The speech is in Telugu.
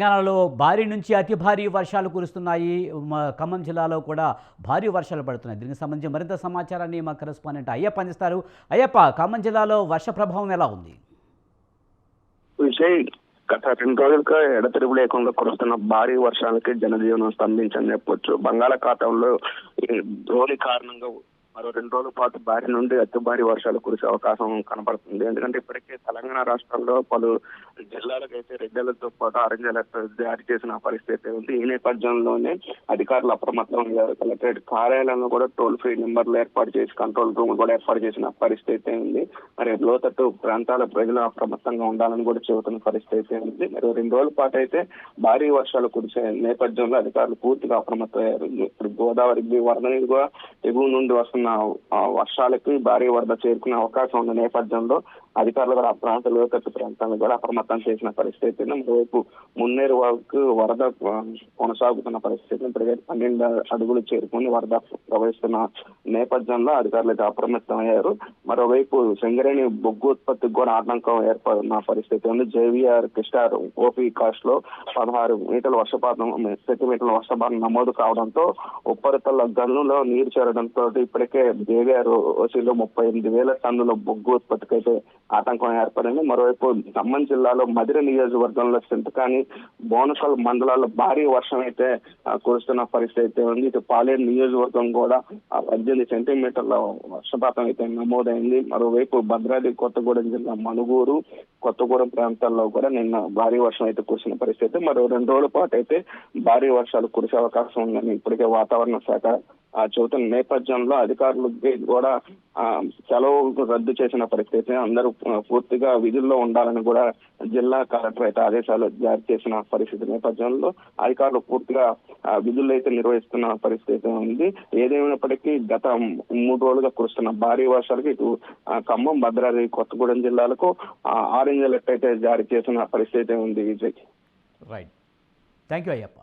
తెలంగాణలో భారీ నుంచి అతి భారీ వర్షాలు కురుస్తున్నాయి. ఖమ్మం జిల్లాలో కూడా భారీ వర్షాలు పడుతున్నాయి. దీనికి సంబంధించి మరింత సమాచారాన్ని మా కరెస్పాండెంట్ అయ్యప్ప అందిస్తారు. అయ్యప్ప, ఖమ్మం జిల్లాలో వర్ష ప్రభావం ఎలా ఉంది? విజయ్, గత 2 రోజులుగా ఎడతెరిపి లేకుండా కురుస్తున్న భారీ వర్షాలకి జనజీవనం స్తంభించని చెప్పొచ్చు. బంగాళాఖాతంలో ఈ ద్రోణి కారణంగా మరో 2 రోజుల పాటు భారీ నుండి అతి భారీ వర్షాలు కురిసే అవకాశం కనపడుతుంది. ఎందుకంటే ఇప్పటికే తెలంగాణ రాష్ట్రంలో పలు జిల్లాలకైతే రెడ్ అలర్ట్తో పాటు ఆరెంజ్ అలర్ట్ జారీ చేసిన పరిస్థితి ఉంది. ఈ నేపథ్యంలోనే అధికారులు అప్రమత్తం అయ్యారు. కలెక్టరేట్ కార్యాలయంలో కూడా టోల్ ఫ్రీ నెంబర్లు ఏర్పాటు చేసి కంట్రోల్ రూమ్ కూడా ఏర్పాటు చేసిన పరిస్థితి ఉంది. మరి లోతట్టు ప్రాంతాల ప్రజలు అప్రమత్తంగా ఉండాలని కూడా చెబుతున్న పరిస్థితి ఉంది. మరి 2 రోజుల పాటు అయితే భారీ వర్షాలు కురిసే నేపథ్యంలో అధికారులు పూర్తిగా అప్రమత్తమయ్యారు. ఇప్పుడు గోదావరికి వరద నీరు కూడా ఎగువ నుండి వస్తున్న వర్షాలకి భారీ వరద చేరుకునే అవకాశం ఉన్న నేపథ్యంలో అధికారులు కూడా ఆ ప్రాంత లోతట్టు ప్రాంతాలను కూడా అప్రమత్తం చేసిన పరిస్థితి. మరోవైపు మున్నేరు వరకు వరద కొనసాగుతున్న పరిస్థితి. ఇప్పటికే 12 అడుగులు చేరుకుని వరద ప్రవహిస్తున్న నేపథ్యంలో అధికారులు అయితే అప్రమత్తమయ్యారు. మరోవైపు సింగరేణి బొగ్గు ఉత్పత్తికి కూడా ఆటంకం ఏర్పడిన పరిస్థితి ఉంది. జేవీఆర్ కిస్టార్ ఓపీ కాస్ట్ లో 16 మీటర్ల వర్షపాతం సెంటీమీటర్ల వర్షపాతం నమోదు కావడంతో ఉపరితల గనులలో నీరు చేరడంతో ఇప్పటికే జేవీఆర్ ఓసీలో 38,000 టన్నుల బొగ్గు ఉత్పత్తికి అయితే ఆటంకం ఏర్పడింది. మరోవైపు ఖమ్మం జిల్లాలో మదిర నియోజకవర్గంలో సింతకాని బోనకల్ మండలాల్లో భారీ వర్షం అయితే కురుస్తున్న పరిస్థితి ఉంది. ఇటు పాలేరు నియోజకవర్గం కూడా 18 సెంటీమీటర్ల వర్షపాతం అయితే నమోదైంది. మరోవైపు భద్రాద్రి కొత్తగూడెం జిల్లా మనుగూరు కొత్తగూడెం ప్రాంతాల్లో కూడా నిన్న భారీ వర్షం అయితే కురిసిన పరిస్థితి. మరో 2 రోజుల పాటు అయితే భారీ వర్షాలు కురిసే అవకాశం ఉందని ఇప్పటికే వాతావరణ శాఖ చెబుతున్న నేపథ్యంలో అధికారులకి కూడా సెలవు రద్దు చేసిన పరిస్థితి. అందరూ పూర్తిగా విధుల్లో ఉండాలని కూడా జిల్లా కలెక్టర్ అయితే ఆదేశాలు జారీ చేసిన పరిస్థితి నేపథ్యంలో అధికారులు పూర్తిగా విధులు అయితే నిర్వహిస్తున్న పరిస్థితి ఉంది. ఏదేమైనప్పటికీ గత 3 రోజులుగా కురుస్తున్న భారీ వర్షాలకి ఇటు ఖమ్మం భద్రాద్రి కొత్తగూడెం జిల్లాలకు ఆరెంజ్ అలర్ట్ అయితే జారీ చేసిన పరిస్థితి ఉంది. Vijay, right, thank you Ayyappa.